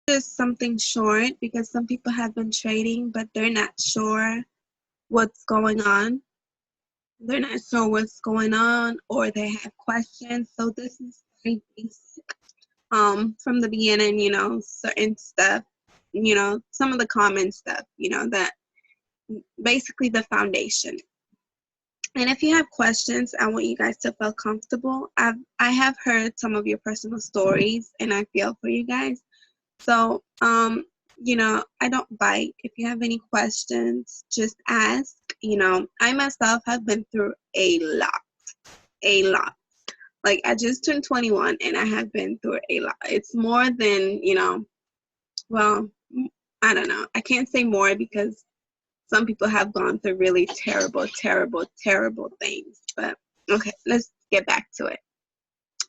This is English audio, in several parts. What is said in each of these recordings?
just something short because some people have been trading, but they're not sure what's going on. They're not sure what's going on, or they have questions. So this is very basic. From the beginning, you know, certain stuff, you know, some of the common stuff, you know, that basically the foundation. And if you have questions, I want you guys to feel comfortable. I have heard some of your personal stories, and I feel for you guys. So, you know, I don't bite. If you have any questions, just ask. You know, I myself have been through a lot, a lot. Like, I just turned 21, and I have been through a lot. It's more than, you know, well, I don't know. I can't say more because some people have gone through really terrible, terrible, terrible things. But, okay, let's get back to it.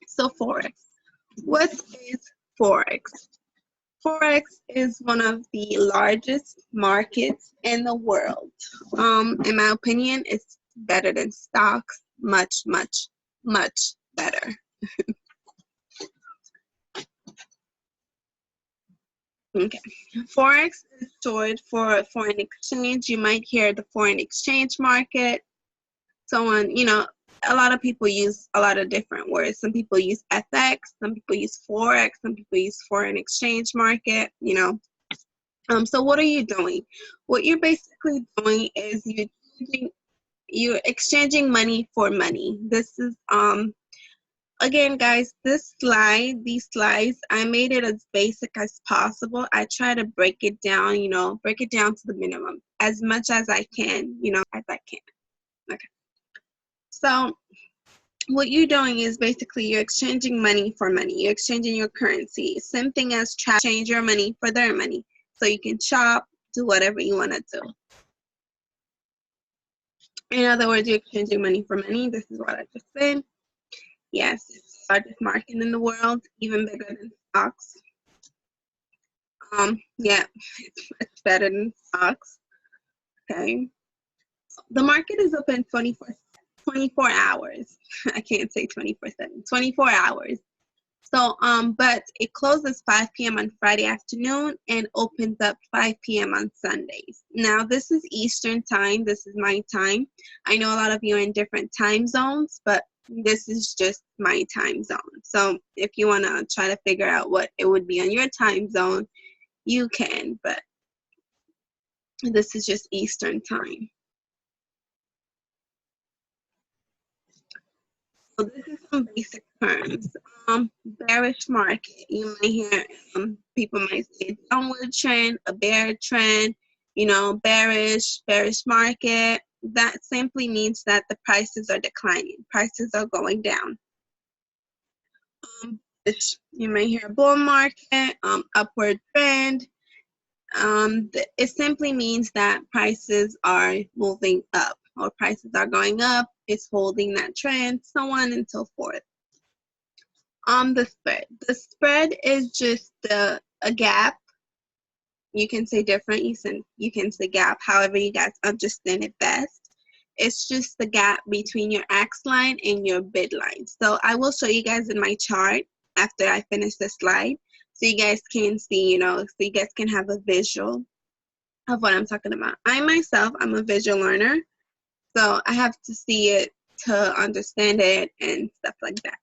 So, Forex. What is Forex? Forex is one of the largest markets in the world. In my opinion, it's better than stocks. Much, much, much better. Okay. Forex is short for foreign exchange. You might hear the foreign exchange market. Someone, you know, a lot of people use a lot of different words. Some people use FX, some people use Forex, some people use foreign exchange market, you know. So what are you doing? What you're basically doing is you're exchanging money for money. This is again, guys, these slides, I made it as basic as possible. I try to break it down, you know, break it down to the minimum as much as I can, you know, as I can. Okay. So what you're doing is basically you're exchanging money for money. You're exchanging your currency. Same thing as exchange your money for their money. So you can shop, do whatever you want to do. In other words, you're exchanging money for money. This is what I just said. Yes, it's the largest market in the world, even bigger than stocks. Yeah, it's much better than stocks. Okay. The market is open 24 hours. I can't say 24/7. 24 hours. So, but it closes 5 p.m. on Friday afternoon and opens up 5 p.m. on Sundays. Now, this is Eastern time. This is my time. I know a lot of you are in different time zones, but this is just my time zone. So if you want to try to figure out what it would be on your time zone, you can, but this is just Eastern time. So this is some basic terms. Bearish market. You might hear people might say downward trend, a bear trend, you know, bearish market. That simply means that the prices are declining. Prices are going down. You may hear bull market, upward trend. It simply means that prices are moving up or prices are going up. It's holding that trend, so on and so forth. The spread. The spread is just a gap. You can say different. You can say gap, however you guys understand it best. It's just the gap between your axe line and your bid line. So I will show you guys in my chart after I finish this slide, so you guys can see, you know, so you guys can have a visual of what I'm talking about. I myself, I'm a visual learner, so I have to see it to understand it and stuff like that.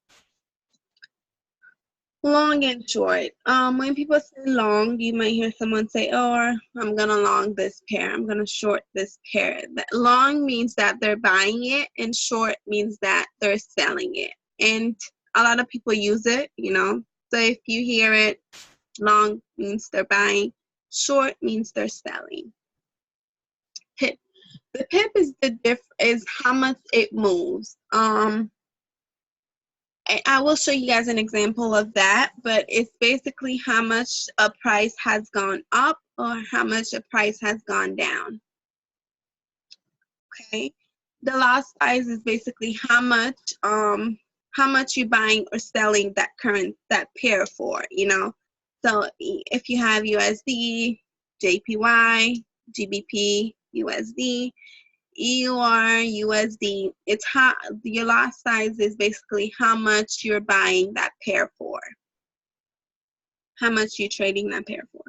Long and short. When people say long, you might hear someone say, oh, I'm going to long this pair. I'm going to short this pair. That long means that they're buying it, and short means that they're selling it. And a lot of people use it, you know. So if you hear it, long means they're buying, short means they're selling. Pip. The pip is how much it moves. I will show you guys an example of that, but it's basically how much a price has gone up or how much a price has gone down. Okay, the lot size is basically how much you're buying or selling that pair for, you know. So if you have USD, JPY, GBP, USD, EUR, USD, it's how your lot size is basically how much you're buying that pair for. how much you're trading that pair for.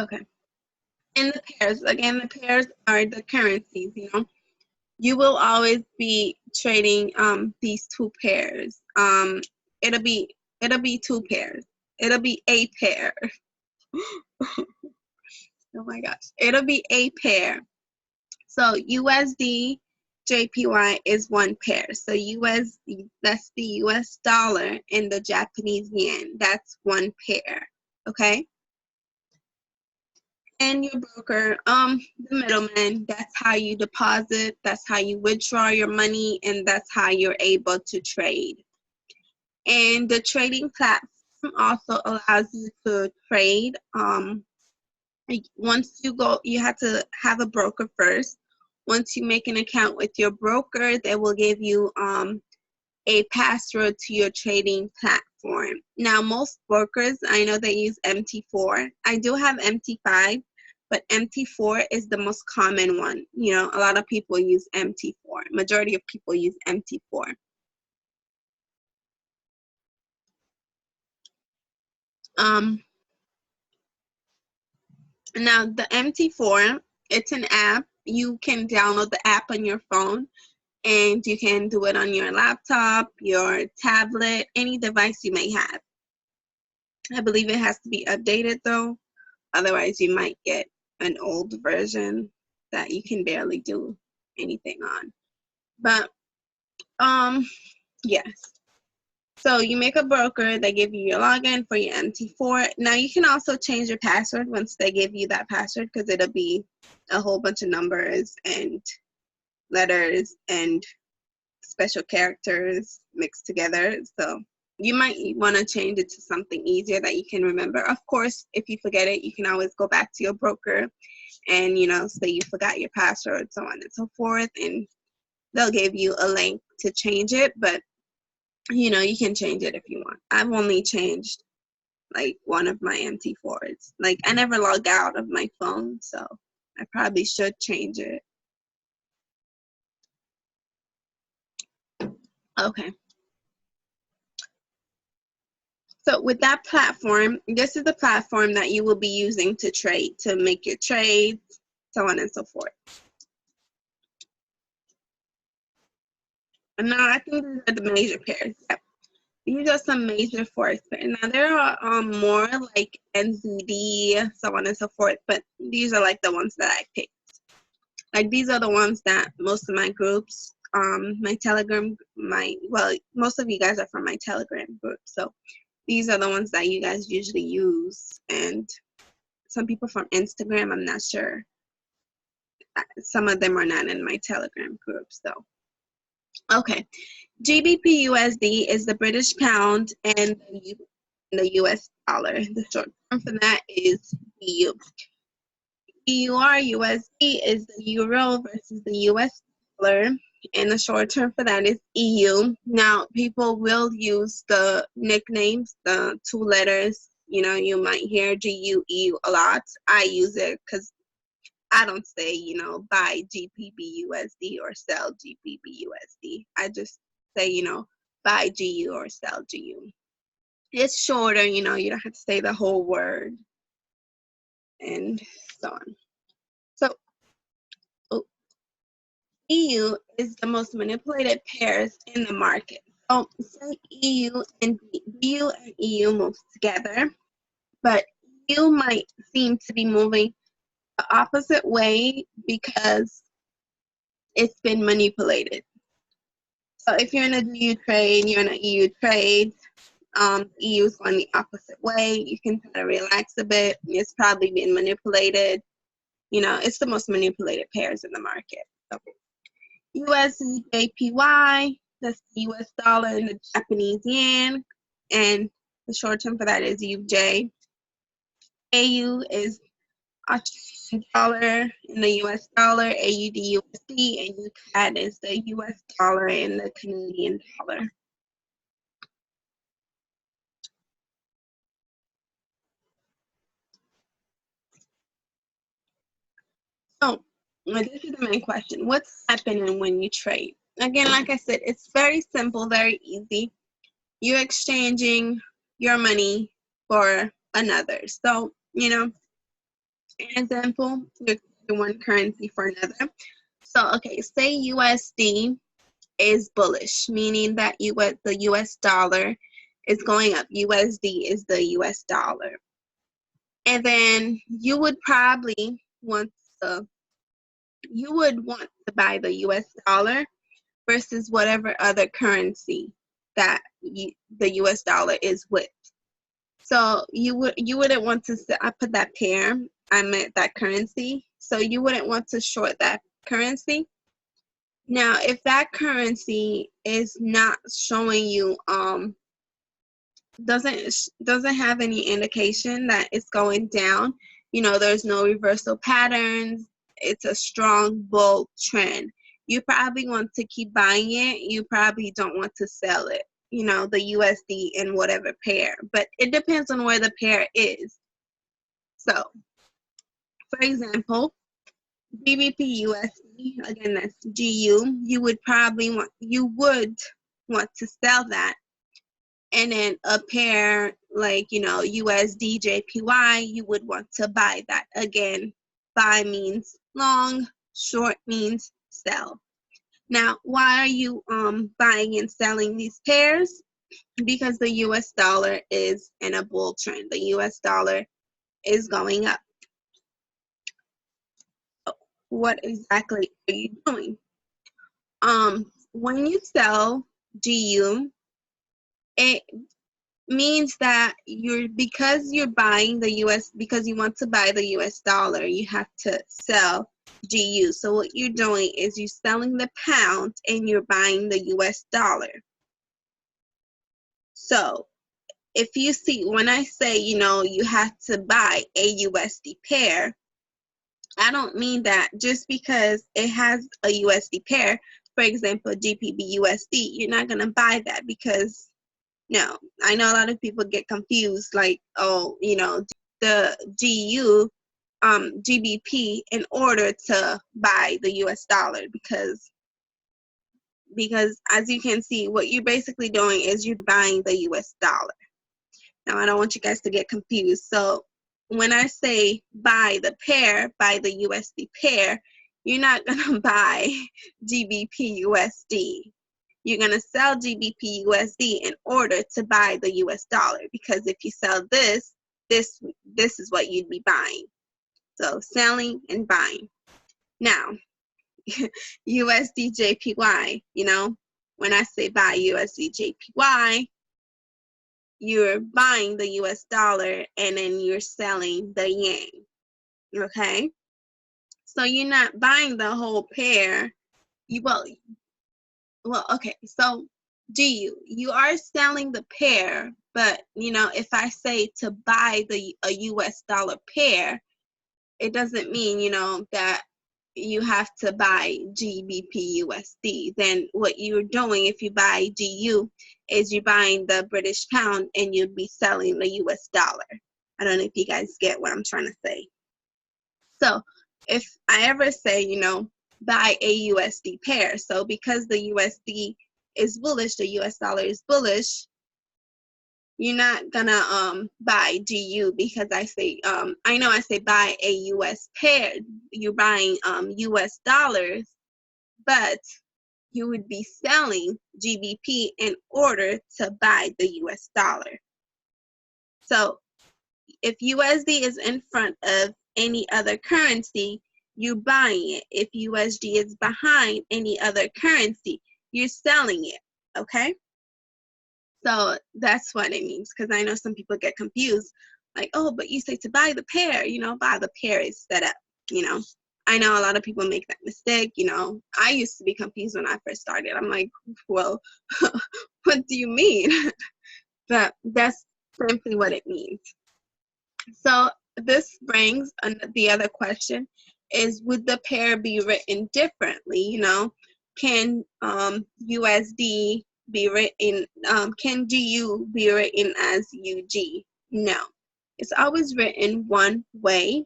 Okay. And the pairs, again, the pairs are the currencies, you know. You will always be trading these two pairs. It'll be two pairs. It'll be a pair. Oh my gosh. It'll be a pair. So USD JPY is one pair. So that's the US dollar, and the Japanese yen. That's one pair. Okay? And your broker, the middleman, that's how you deposit, that's how you withdraw your money, and that's how you're able to trade. And the trading platform also allows you to trade. Once you go, you have to have a broker first. Once you make an account with your broker, they will give you a password to your trading platform. Now, most brokers, I know they use MT4. I do have MT5, but MT4 is the most common one. You know, a lot of people use MT4. Majority of people use MT4. Now, the MT4, it's an app. You can download the app on your phone, and you can do it on your laptop, your tablet, any device you may have. I believe it has to be updated though. Otherwise, you might get an old version that you can barely do anything on. But, yes. So you make a broker, they give you your login for your MT4. Now you can also change your password once they give you that password, because it'll be a whole bunch of numbers and letters and special characters mixed together. So you might want to change it to something easier that you can remember. Of course, if you forget it, you can always go back to your broker and, you know, say you forgot your password, so on and so forth, and they'll give you a link to change it. But, you know, you can change it if you want. I've only changed like one of my MT4s. Like, I never log out of my phone, so I probably should change it. Okay. So with that platform, this is the platform that you will be using to trade, to make your trades, so on and so forth. And now I think these are the major pairs. Yep. These are some major Forex pairs. Now there are more like NZD, so on and so forth, but these are like the ones that I picked. Like, these are the ones that most of my groups, my Telegram, well, most of you guys are from my Telegram group, so these are the ones that you guys usually use. And some people from Instagram, I'm not sure. Some of them are not in my Telegram group, so. Okay, GBP USD is the British pound, and the US dollar. The short term for that is EU. EUR USD is the euro versus the US dollar, and the short term for that is EU. Now, people will use the nicknames, the two letters. You know, you might hear GUE a lot. I use it because I don't say, you know, buy GBP USD or sell GBP USD. I just say, you know, buy GU or sell GU. It's shorter, you know, you don't have to say the whole word and so on. So EU is the most manipulated pairs in the market. So say EU and EU moves together, but EU might seem to be moving the opposite way because it's been manipulated. So if you're in a EU trade, you're in an EU trade, EU is going the opposite way. You can kind of relax a bit. It's probably been manipulated. You know, it's the most manipulated pairs in the market. So USD JPY, that's the US dollar and the Japanese yen, and the short term for that is UJ. AU is Australian dollar and the US dollar, AUD USD, and UCAD is the US dollar and the Canadian dollar. So, this is the main question. What's happening when you trade? Again, like I said, it's very simple, very easy. you're exchanging your money for another. So, you know, an example, you're exchanging one currency for another. So, okay, say USD is bullish, meaning that the US dollar is going up. USD is the US dollar. And then you would probably want to buy the US dollar versus whatever other currency that the US dollar is with. So you wouldn't want to, I put that pair, I meant that currency. So you wouldn't want to short that currency. Now, if that currency is not showing you doesn't have any indication that it's going down, you know, there's no reversal patterns, it's a strong bull trend, you probably want to keep buying it. You probably don't want to sell it, you know, the USD in whatever pair, but it depends on where the pair is. So for example, GBP USD, again that's GU, you would want to sell that. And then a pair like, you know, USD JPY, you would want to buy that. Again, buy means long, short means sell. Now, why are you buying and selling these pairs? Because the US dollar is in a bull trend. The US dollar is going up. What exactly are you doing? When you sell GU, it means that because you're buying the US, because you want to buy the US dollar, you have to sell GU. So what you're doing is you're selling the pound and you're buying the US dollar. So if you see, when I say, you know, you have to buy a USD pair, I don't mean that just because it has a USD pair, for example, GBP USD, you're not going to buy that because, no, I know a lot of people get confused, like, oh, you know, the GBP in order to buy the US dollar, because as you can see, what you're basically doing is you're buying the US dollar. Now, I don't want you guys to get confused. So when I say buy the pair, buy the USD pair, you're not going to buy GBP USD. You're going to sell GBP USD in order to buy the US dollar, because if you sell this is what you'd be buying. So selling and buying. Now, USD JPY, you know, when I say buy USD JPY, you're buying the US dollar and then you're selling the yen. Okay? So you're not buying the whole pair. Okay, so you are selling the pair, but you know, if I say to buy a US dollar pair, it doesn't mean, you know, that you have to buy GBP USD. Then what you're doing if you buy GU is you're buying the British pound and you'd be selling the US dollar. I don't know if you guys get what I'm trying to say. So if I ever say, you know, buy a USD pair, so because the USD is bullish, the US dollar is bullish, you're not gonna buy GU because I say I know I say buy a US pair, you're buying US dollars, but you would be selling GBP in order to buy the US dollar. So if USD is in front of any other currency, you're buying it. If USD is behind any other currency, you're selling it. Okay? So that's what it means, because I know some people get confused, like, oh, but you say to buy the pair, you know, buy the pair is set up, you know. I know a lot of people make that mistake, you know. I used to be confused when I first started. I'm like, well, what do you mean? But that's simply what it means. So this brings the other question is, would the pair be written differently? You know, can USD be written, can GU be written as UG? No, it's always written one way,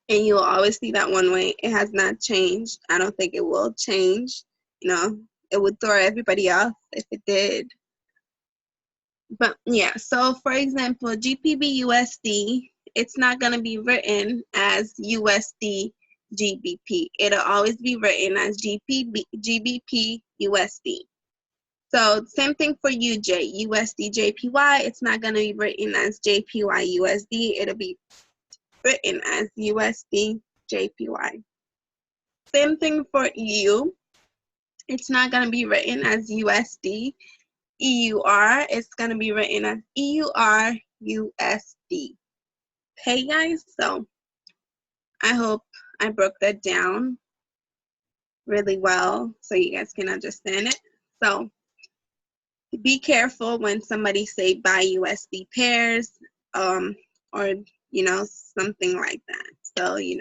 and you'll always see that one way. It has not changed. I don't think it will change. You know, it would throw everybody off if it did. But yeah, so for example, GPB USD, it's not going to be written as USD GBP. It'll always be written as GBP USD. So same thing for UJ, USD JPY. It's not going to be written as JPY USD. It'll be written as USD JPY. Same thing for EU. It's not going to be written as USD EUR. It's going to be written as EUR USD. Okay, guys? So I hope I broke that down really well so you guys can understand it. So be careful when somebody say buy USD pairs, or something like that. So you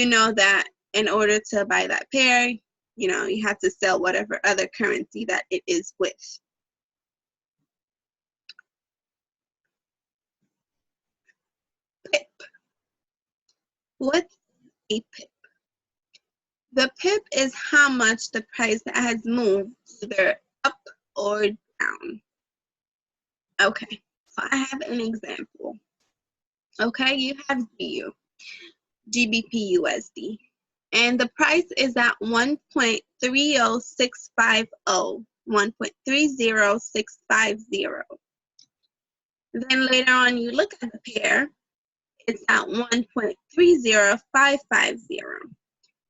know that in order to buy that pair, you have to sell whatever other currency that it is with. Pip. What's a pip? The pip is how much the price has moved, either up or down. Okay, so I have an example. Okay, you have GBP USD. And the price is at 1.30650. 1.30650. Then later on, you look at the pair, it's at 1.30550.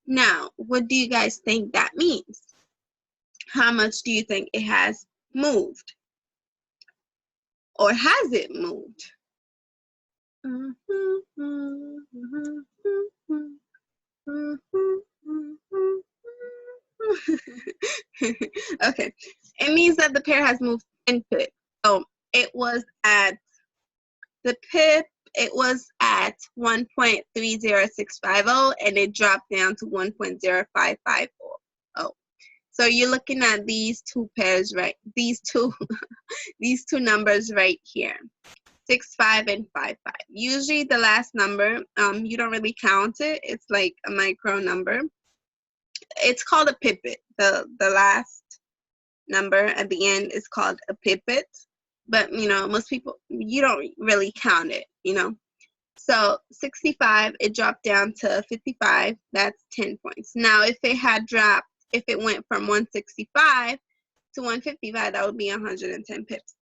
Now, what do you guys think that means? How much do you think it has moved? Or has it moved? Okay, it means that the pair has moved 10 pips. So it was at the pip, it was at 1.30650 and it dropped down to 1.0550. So you're looking at these two pairs, right? These two these two numbers right here. 65 and 55. Usually the last number, you don't really count it. It's like a micro number. It's called a pipit. The last number at the end is called a pipit. But most people, you don't really count it, So 65, it dropped down to 55. That's 10 points. Now if it went from 165 to 155, that would be 110 pips.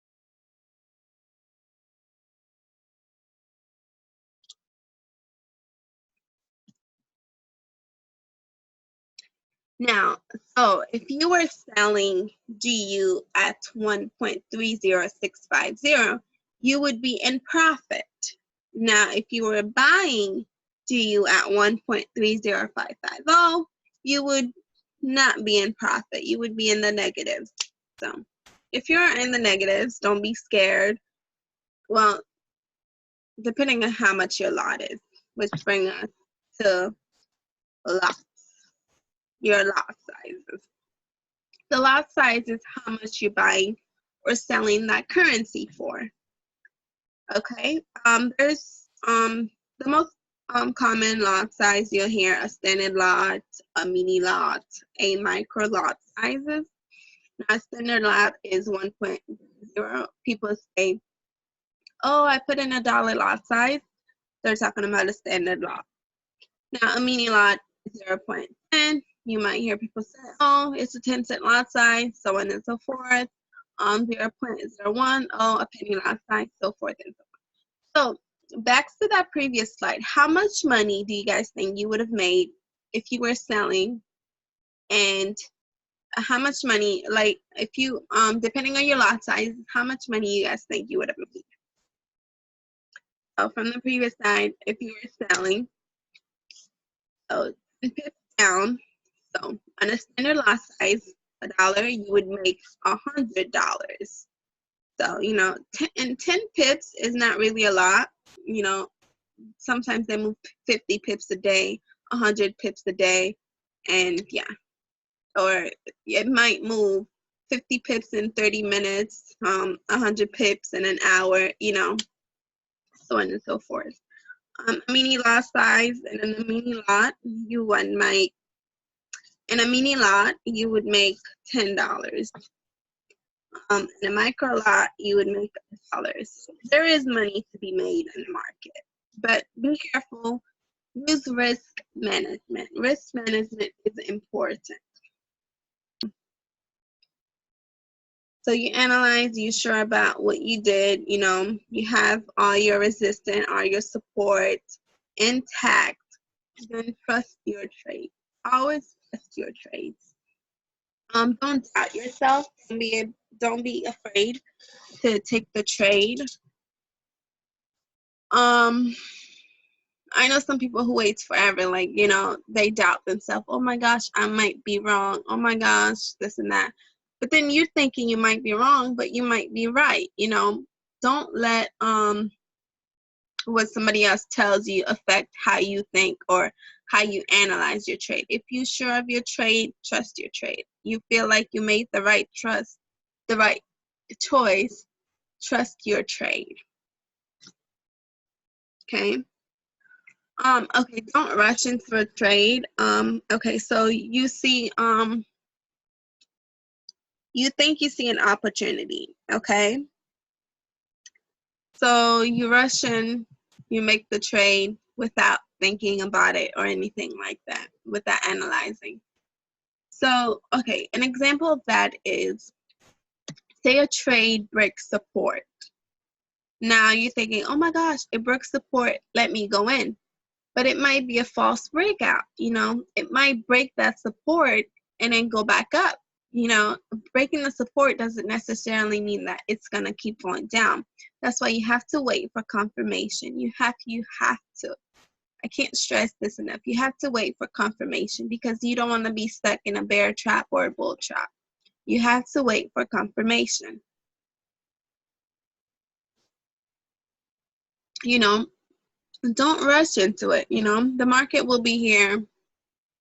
Now, so if you were selling GU at 1.30650, you would be in profit. Now, if you were buying GU at 1.30550, you would not be in profit. You would be in the negatives. So if you're in the negatives, don't be scared. Well, depending on how much your lot is, which brings us to lots. Your lot sizes. The lot size is how much you're buying or selling that currency for. Okay, there's the most common lot size you'll hear: a standard lot, a mini lot, a micro lot sizes. Now, a standard lot is 1.0. People say, "Oh, I put in $1 lot size." They're talking about a standard lot. Now, a mini lot is 0.10. You might hear people say, "Oh, it's a 10-cent lot size," so on and so forth. 0.01, oh, a penny lot size, so forth and so on. So back to that previous slide, how much money do you guys think you would have made if you were selling? And how much money, like if you, depending on your lot size, how much money you guys think you would have made? So from the previous slide, if you were selling, so 10 pips down, so on a standard lot size, $1, you would make $100. So, 10 pips is not really a lot. Sometimes they move 50 pips a day, 100 pips a day, and yeah. Or it might move 50 pips in 30 minutes, 100 pips in an hour, so on and so forth. A mini lot size, and in a mini lot, you would make $10. In a micro lot, you would make dollars. There is money to be made in the market, but be careful. Use risk management. Risk management is important. So you analyze, you're sure about what you did, you know, you have all your resistance, all your support intact, then trust your trade. Always trust your trades. Don't doubt yourself. Don't be afraid to take the trade. I know some people who wait forever, like, you know, they doubt themselves. Oh my gosh, I might be wrong. Oh my gosh, this and that. But then you're thinking you might be wrong, but you might be right. You know, don't let what somebody else tells you affect how you think or how you analyze your trade. If you're sure of your trade, trust your trade. You feel like you made the right choice, trust your trade. Okay. Okay, don't rush into a trade. Okay, so you see, you think you see an opportunity, okay? So you rush in, you make the trade without thinking about it or anything like that, without analyzing. So, okay, an example of that is, say a trade breaks support. Now you're thinking, oh my gosh, it broke support, let me go in. But it might be a false breakout, you know, it might break that support and then go back up. You know, breaking the support doesn't necessarily mean that it's gonna keep going down. That's why you have to wait for confirmation. You have to. I can't stress this enough. You have to wait for confirmation because you don't want to be stuck in a bear trap or a bull trap. You have to wait for confirmation. You know, don't rush into it. You know, the market will be here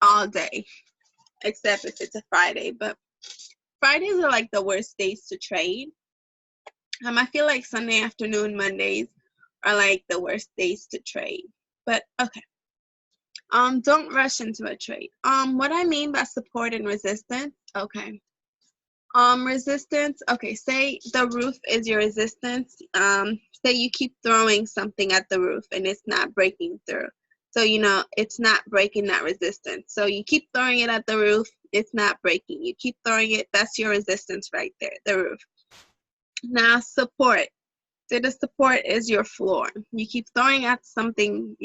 all day, except if it's a Friday. But Fridays are like the worst days to trade. I feel like Sunday afternoon, Mondays are like the worst days to trade. But okay. Don't rush into a trade. What I mean by support and resistance, okay. Resistance, okay, say the roof is your resistance. Say you keep throwing something at the roof and it's not breaking through. So, you know, it's not breaking that resistance. So you keep throwing it at the roof, it's not breaking. You keep throwing it, that's your resistance right there, the roof. Now, support. Say the support is your floor. You keep throwing something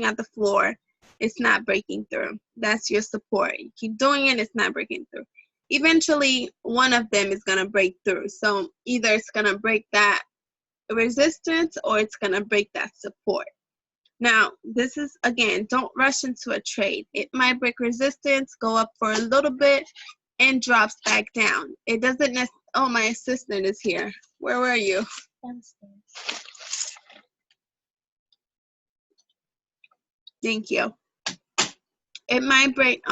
at the floor, it's not breaking through. That's your support. You keep doing it, it's not breaking through. Eventually, one of them is going to break through. So either it's going to break that resistance or it's going to break that support. Now, this is, again, don't rush into a trade. It might break resistance, go up for a little bit, and drops back down. It doesn't necessarily, oh, my assistant is here. Where were you? Thank you. It might break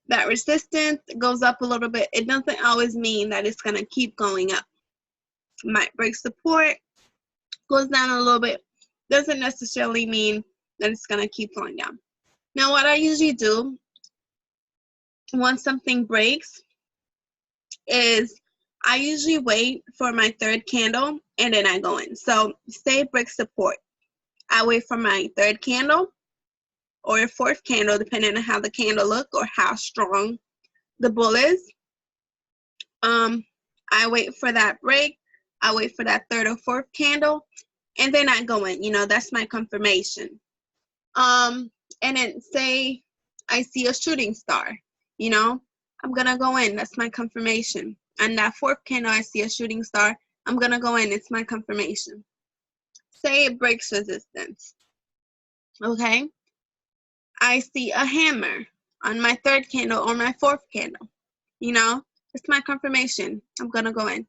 that resistance, goes up a little bit. It doesn't always mean that it's going to keep going up. It might break support, goes down a little bit. Doesn't necessarily mean that it's going to keep going down. Now, what I usually do once something breaks is I usually wait for my third candle and then I go in. So say it breaks support. I wait for my third candle or a fourth candle, depending on how the candle look or how strong the bull is. I wait for that break. I wait for that third or fourth candle, and then I go in. You know, that's my confirmation. And then say I see a shooting star. You know, I'm gonna go in. That's my confirmation. And that fourth candle, I see a shooting star. I'm gonna go in. It's my confirmation. Say it breaks resistance. Okay. I see a hammer on my third candle or my fourth candle. You know, it's my confirmation. I'm gonna go in.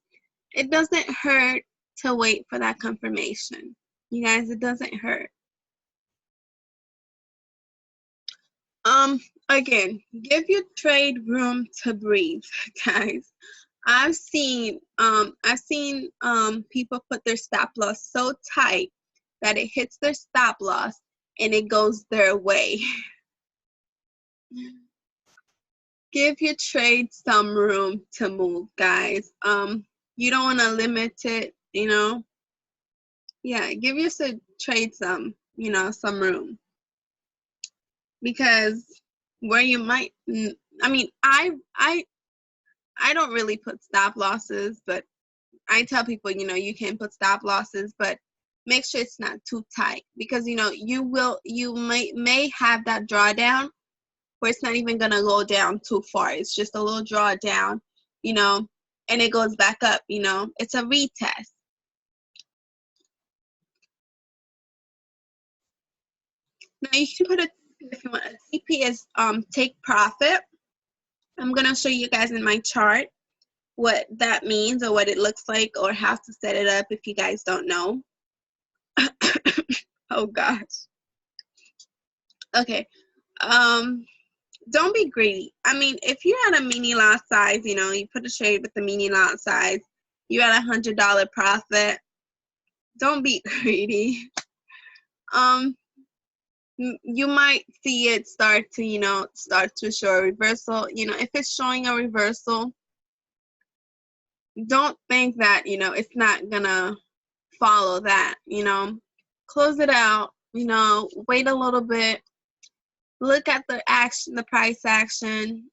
It doesn't hurt to wait for that confirmation. You guys, it doesn't hurt. Again, give your trade room to breathe, guys. I've seen people put their stop loss so tight that it hits their stop loss and it goes their way. Give your trade some room to move, guys. You don't want to limit it, you know. Yeah, give your trade some, you know, some room, because where you might, I mean, I don't really put stop losses, but I tell people, you know, you can put stop losses, but make sure it's not too tight, because you know you may have that drawdown where it's not even gonna go down too far. It's just a little drawdown, you know, and it goes back up. You know, it's a retest. Now you can put a TP if you want. A TP is take profit. I'm gonna show you guys in my chart what that means or what it looks like or how to set it up if you guys don't know. Oh gosh. Okay. Don't be greedy. I mean, if you're at a mini lot size, you know, you put a trade with the mini lot size, you're at $100 profit. Don't be greedy. You might see it start to, you know, start to show a reversal. You know, if it's showing a reversal, don't think that, you know, it's not gonna follow that, you know. Close it out, you know, wait a little bit, look at the action, the price action,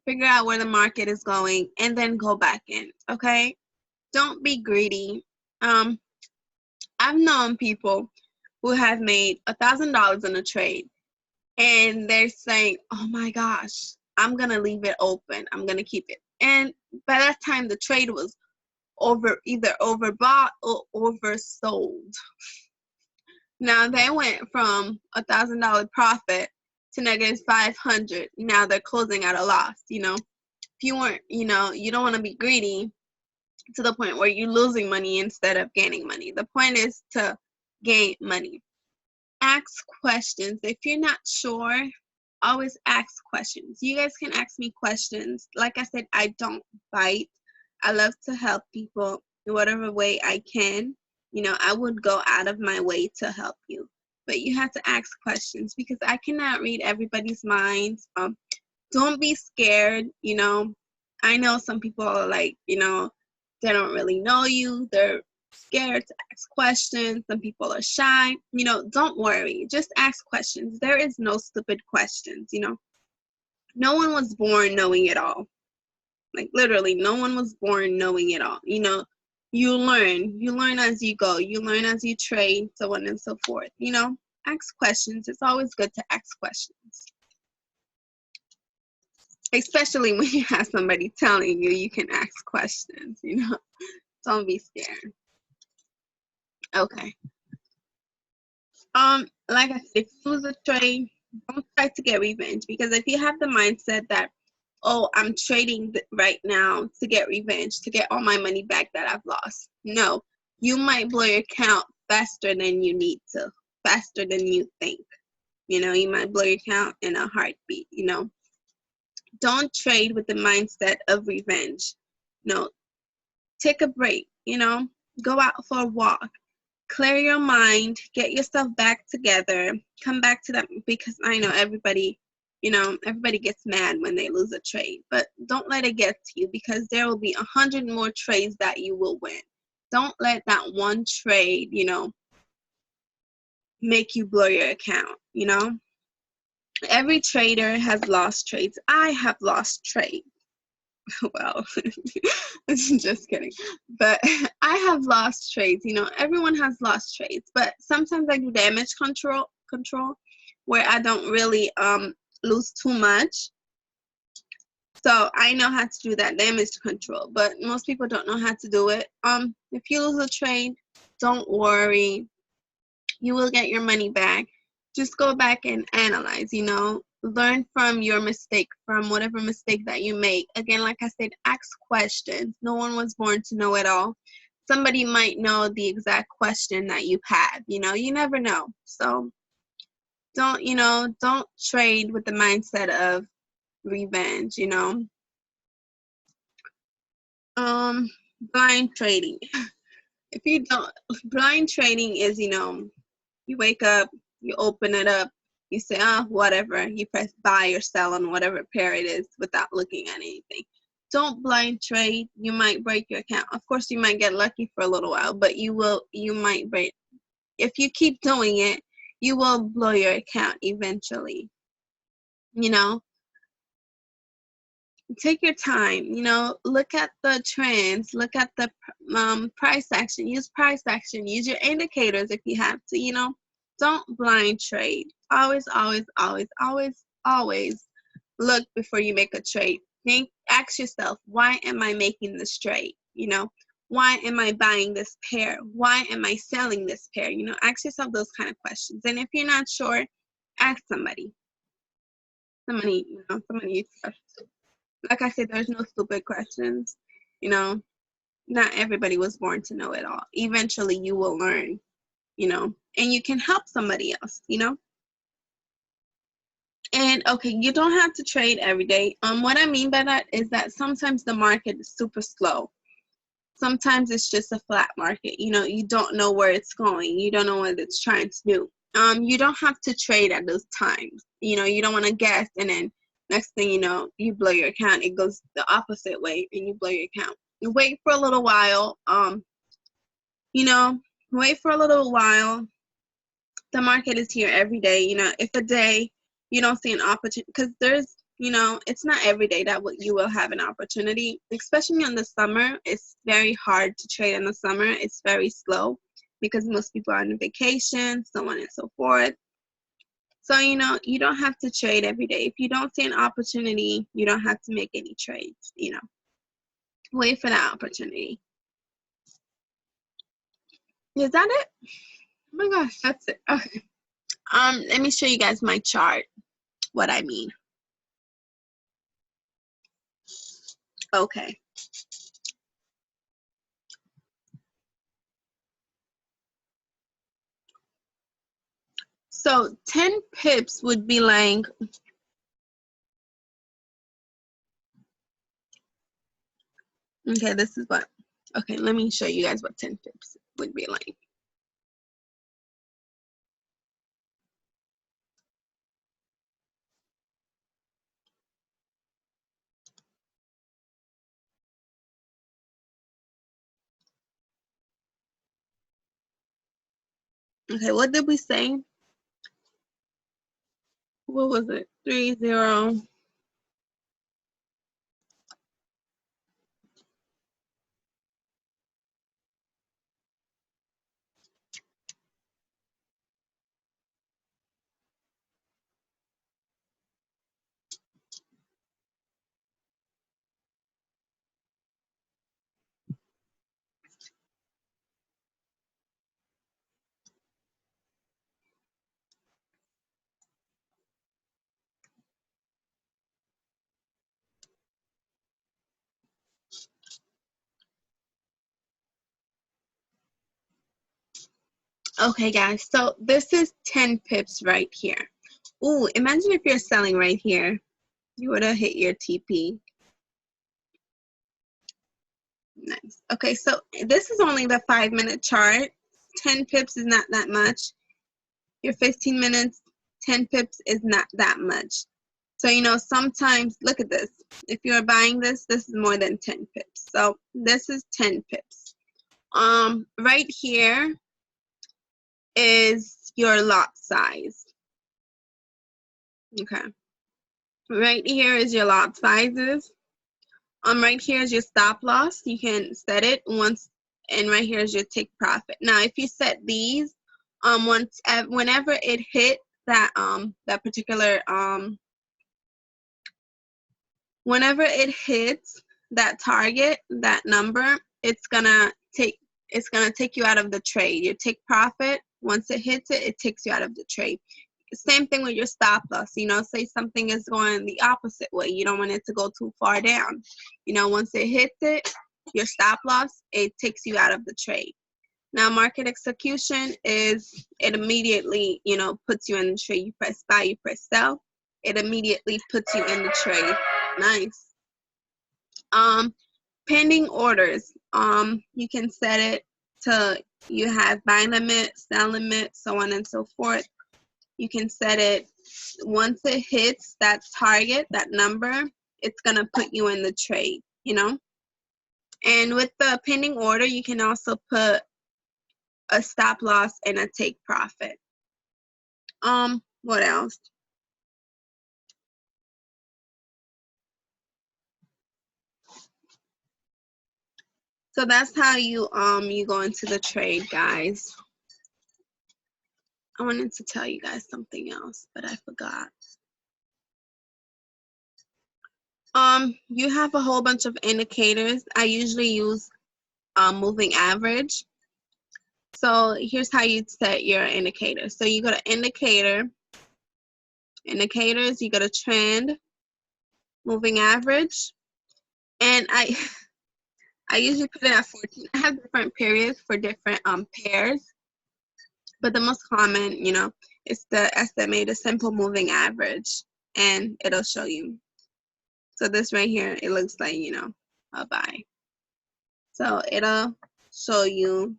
figure out where the market is going, and then go back in, okay? Don't be greedy. I've known people who have made $1,000 in a trade, and they're saying, oh my gosh, I'm gonna leave it open, I'm gonna keep it. And by that time the trade was either overbought or oversold. Now they went from $1,000 profit to -500. Now they're closing at a loss. You know, if you weren't, you know, you don't want to be greedy to the point where you're losing money instead of gaining money. The point is to gain money. Ask questions. If you're not sure, always ask questions. You guys can ask me questions. Like I said, I don't bite. I love to help people in whatever way I can. You know, I would go out of my way to help you. But you have to ask questions because I cannot read everybody's minds. Don't be scared, you know. I know some people are like, you know, they don't really know you. They're scared to ask questions. Some people are shy. You know, don't worry. Just ask questions. There is no stupid questions, you know. No one was born knowing it all. Like literally, no one was born knowing it all. You know, you learn as you go. You learn as you trade, so on and so forth. You know, ask questions. It's always good to ask questions. Especially when you have somebody telling you can ask questions, you know. Don't be scared. Okay. Like I said, if you lose a trade, don't try to get revenge, because if you have the mindset that, oh, I'm trading right now to get revenge, to get all my money back that I've lost. No, you might blow your account faster than you need to, faster than you think. You know, you might blow your account in a heartbeat, you know. Don't trade with the mindset of revenge. No, take a break, you know, go out for a walk, clear your mind, get yourself back together, come back to that, because I know everybody, you know, everybody gets mad when they lose a trade, but don't let it get to you, because there will be 100 more trades that you will win. Don't let that one trade, you know, make you blow your account, you know. Every trader has lost trades. I have lost trades. Well, just kidding. But I have lost trades. You know, everyone has lost trades. But sometimes I do damage control where I don't really lose too much. So I know how to do that damage control. But most people don't know how to do it. If you lose a trade, don't worry. You will get your money back. Just go back and analyze, you know, learn from your mistake, from whatever mistake that you make. Again, like I said, ask questions. No one was born to know it all. Somebody might know the exact question that you have, you know, you never know. So don't, you know, don't trade with the mindset of revenge, you know. Blind trading. If you don't, blind trading is, you know, you wake up, you open it up, You say, oh, whatever. You press buy or sell on whatever pair it is without looking at anything. Don't blind trade. You might break your account. Of course, you might get lucky for a little while, but you might break. If you keep doing it, you will blow your account eventually. You know, take your time. You know, look at the trends. Look at the price action. Use price action. Use your indicators if you have to. You know, don't blind trade. Always, always, always, always, always look before you make a trade. Ask yourself, why am I making this trade? You know, why am I buying this pair? Why am I selling this pair? You know, ask yourself those kind of questions. And if you're not sure, ask somebody. Somebody you trust. Like I said, there's no stupid questions. You know, not everybody was born to know it all. Eventually, you will learn, you know, and you can help somebody else, you know. And okay, you don't have to trade every day. What I mean by that is that sometimes the market is super slow. Sometimes it's just a flat market. You know, you don't know where it's going. You don't know what it's trying to do. You don't have to trade at those times. You know, you don't want to guess and then next thing you know, you blow your account. It goes the opposite way and you blow your account. You wait for a little while. You know, wait for a little while. The market is here every day. You know, if a day you don't see an opportunity, because there's, you know, it's not every day that you will have an opportunity, especially in the summer. It's very hard to trade in the summer. It's very slow because most people are on vacation, so on and so forth. So, you know, you don't have to trade every day. If you don't see an opportunity, you don't have to make any trades, you know. Wait for that opportunity. Is that it? Oh my gosh, that's it. Okay. Let me show you guys my chart, what I mean. Okay. So 10 pips would be like, okay, this is what, okay, let me show you guys what 10 pips would be like. Okay, what did we say? What was it? 30. Okay, guys, so this is 10 pips right here. Ooh, imagine if you're selling right here. You would have hit your TP. Nice. Okay, so this is only the 5-minute chart. 10 pips is not that much. Your 15 minutes, 10 pips is not that much. So, you know, sometimes, look at this. If you're buying this, this is more than 10 pips. So this is 10 pips. Right here is your lot size. Okay. Right here is your lot sizes. Right here is your stop loss. You can set it once, and right here is your take profit. Now, if you set these, whenever it hit that that particular whenever it hits that target, that number, it's gonna take you out of the trade. Your take profit, once it hits it, it takes you out of the trade. Same thing with your stop loss. You know, say something is going the opposite way. You don't want it to go too far down. You know, once it hits it, your stop loss, it takes you out of the trade. Now, market execution is, it immediately, you know, puts you in the trade. You press buy, you press sell. It immediately puts you in the trade. Nice. Pending orders. You can set it to, you have buy limit, sell limit, so on and so forth. You can set it once it hits that target, that number, it's gonna put you in the trade, you know. And with the pending order, you can also put a stop loss and a take profit. What else? So that's how you go into the trade, guys. I wanted to tell you guys something else, but I forgot. You have a whole bunch of indicators. I usually use moving average. So here's how you set your indicator. So you go to indicators, you go to trend, moving average, and I usually put it at 14. I have different periods for different pairs, but the most common, you know, is the estimated simple moving average, and it'll show you. So this right here, it looks like, you know, a buy. So it'll show you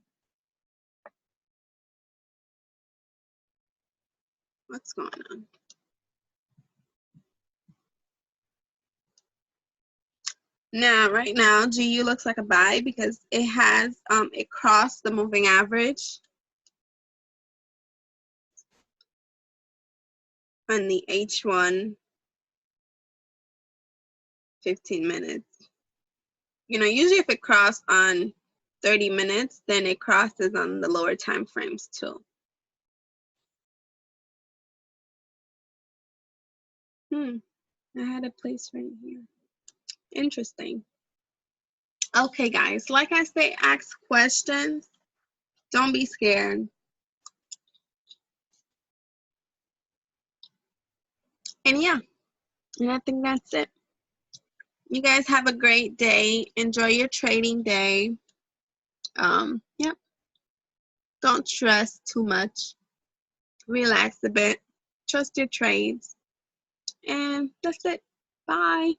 what's going on. Now, right now, GU looks like a buy because it has, it crossed the moving average on the H1 15 minutes. You know, usually if it crossed on 30 minutes, then it crosses on the lower time frames too. I had a place right here. Interesting. Okay, guys, like I say, ask questions. Don't be scared. And yeah, and I think that's it. You guys have a great day. Enjoy your trading day. Yep. Don't stress too much. Relax a bit. Trust your trades. And that's it. Bye.